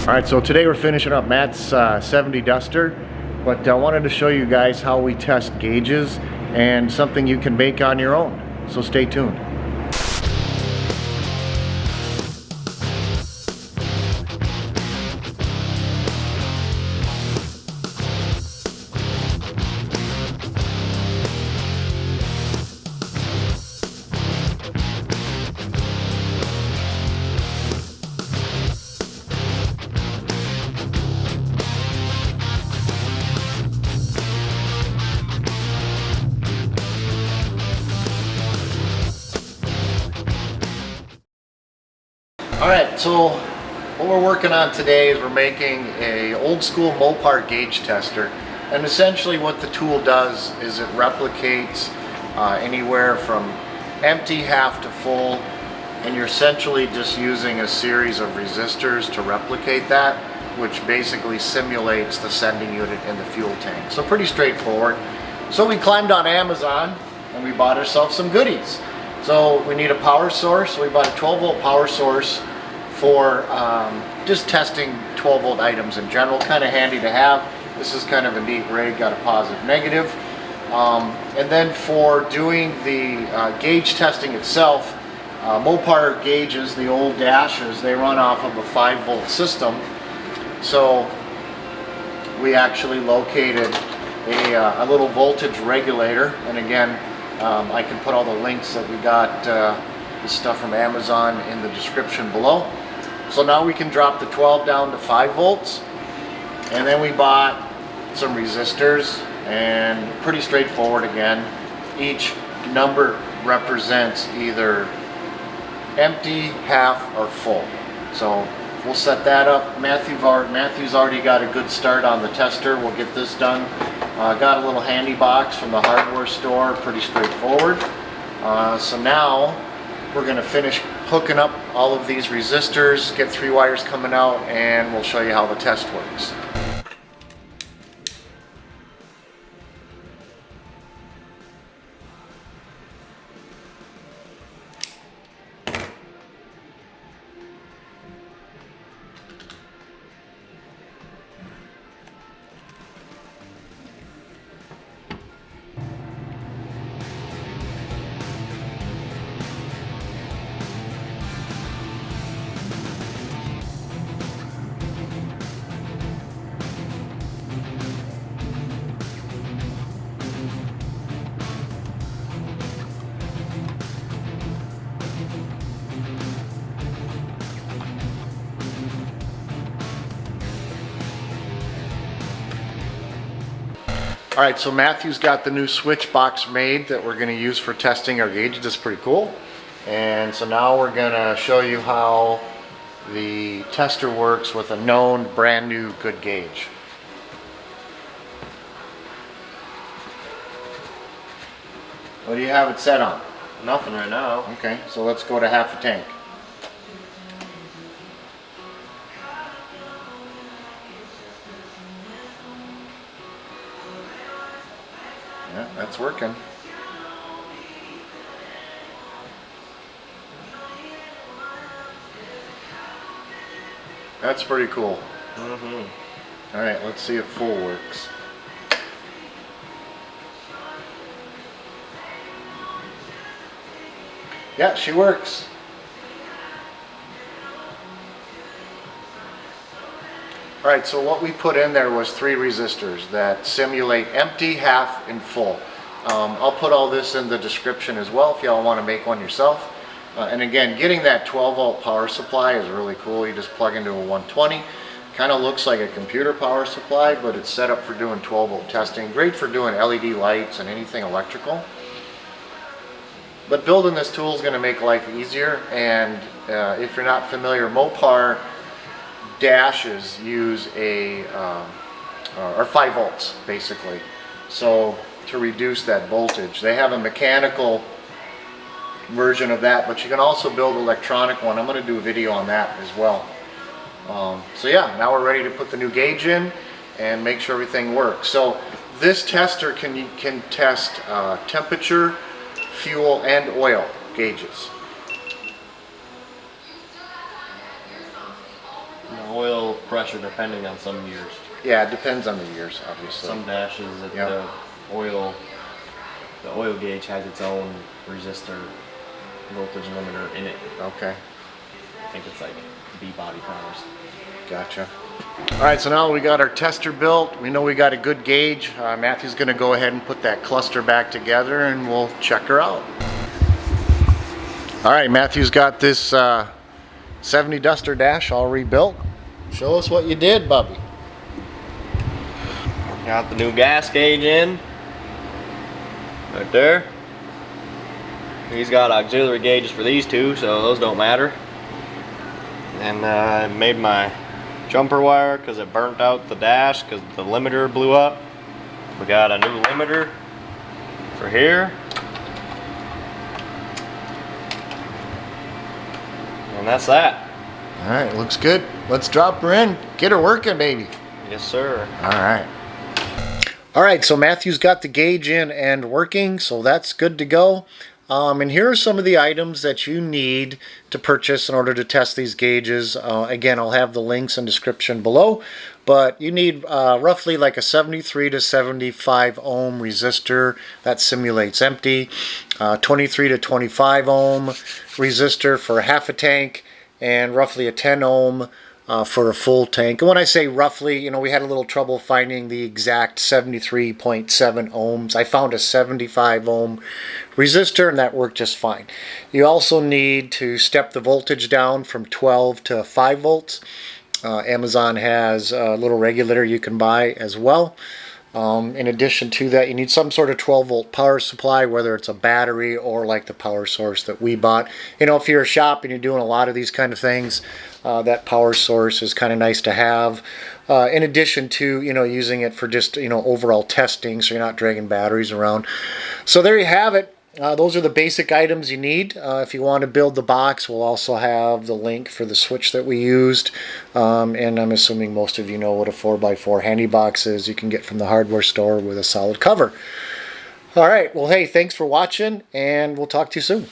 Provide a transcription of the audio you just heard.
Alright, so today we're finishing up Matt's 70 Duster, but I wanted to show you guys how we test gauges and something you can make on your own, so stay tuned. Alright, so what we're working on today is we're making a old school Mopar gauge tester, and essentially what the tool does is it replicates anywhere from empty, half to full, and you're essentially just using a series of resistors to replicate that, which basically simulates the sending unit in the fuel tank. So pretty straightforward. So we climbed on Amazon and we bought ourselves some goodies. So we need a power source, so we bought a 12 volt power source for just testing 12 volt items in general. Kind of handy to have. This is kind of a neat rig, got a positive, negative. And then for doing the gauge testing itself, Mopar gauges, the old dashes, they run off of a 5 volt system. So we actually located a little voltage regulator, and again, I can put all the links that we got this stuff from Amazon in the description below. So now we can drop the 12 down to 5 volts, and then we bought some resistors, and pretty straightforward again. Each number represents either empty, half, or full. So we'll set that up. Matthew's already got a good start on the tester. We'll get this done. Got a little handy box from the hardware store, pretty straightforward. So now we're going to finish hooking up all of these resistors, get 3 wires coming out, and we'll show you how the test works. Alright, so Matthew's got the new switch box made that we're going to use for testing our gauges. That's pretty cool. And so now we're going to show you how the tester works with a known brand new good gauge. What do you have it set on? Nothing right now. Okay, so let's go to half a tank. Yeah, that's working. That's pretty cool. All right, let's see if full works. Yeah, she works. Alright, so what we put in there was 3 resistors that simulate empty, half, and full. I'll put all this in the description as well if y'all want to make one yourself. And again, getting that 12 volt power supply is really cool. You just plug into a 120. Kind of looks like a computer power supply, but it's set up for doing 12 volt testing. Great for doing LED lights and anything electrical. But building this tool is going to make life easier, and if you're not familiar, Mopar dashes use or 5 volts basically, so to reduce that voltage. They have a mechanical version of that, but you can also build an electronic one. I'm going to do a video on that as well. So yeah, now we're ready to put the new gauge in and make sure everything works. So this tester can test temperature, fuel, and oil gauges. No. oil pressure depending on some years. Yeah, it depends on the years, obviously. Some dashes, the oil gauge has its own resistor voltage limiter in it. Okay. I think it's like B body powers. Gotcha. All right, so now we got our tester built. We know we got a good gauge. Matthew's going to go ahead and put that cluster back together and we'll check her out. All right, Matthew's got this 70 Duster dash all rebuilt. Show us what you did, Bubby. Got the new gas gauge in. Right there. He's got auxiliary gauges for these two, so those don't matter. And I made my jumper wire because it burnt out the dash because the limiter blew up. We got a new limiter for here. And that's that. All right, looks good. Let's drop her in. Get her working, baby. Yes, sir. All right. All right, so Matthew's got the gauge in and working, so that's good to go. And here are some of the items that you need to purchase in order to test these gauges. Again, I'll have the links and description below, but you need roughly like a 73 to 75 ohm resistor that simulates empty, 23 to 25 ohm resistor for half a tank, and roughly a 10 ohm for a full tank. And when I say roughly, you know, we had a little trouble finding the exact 73.7 ohms. I found a 75 ohm resistor and that worked just fine. You also need to step the voltage down from 12 to 5 volts. Amazon has a little regulator you can buy as well. In addition to that, you need some sort of 12 volt power supply, whether it's a battery or like the power source that we bought. You know, if you're a shop and you're doing a lot of these kind of things, that power source is kind of nice to have. In addition to, you know, using it for just, you know, overall testing, so you're not dragging batteries around. So there you have it. Those are the basic items you need. If you want to build the box, we'll also have the link for the switch that we used. And I'm assuming most of you know what a 4x4 handy box is. You can get from the hardware store with a solid cover. All right, well, hey, thanks for watching, and we'll talk to you soon.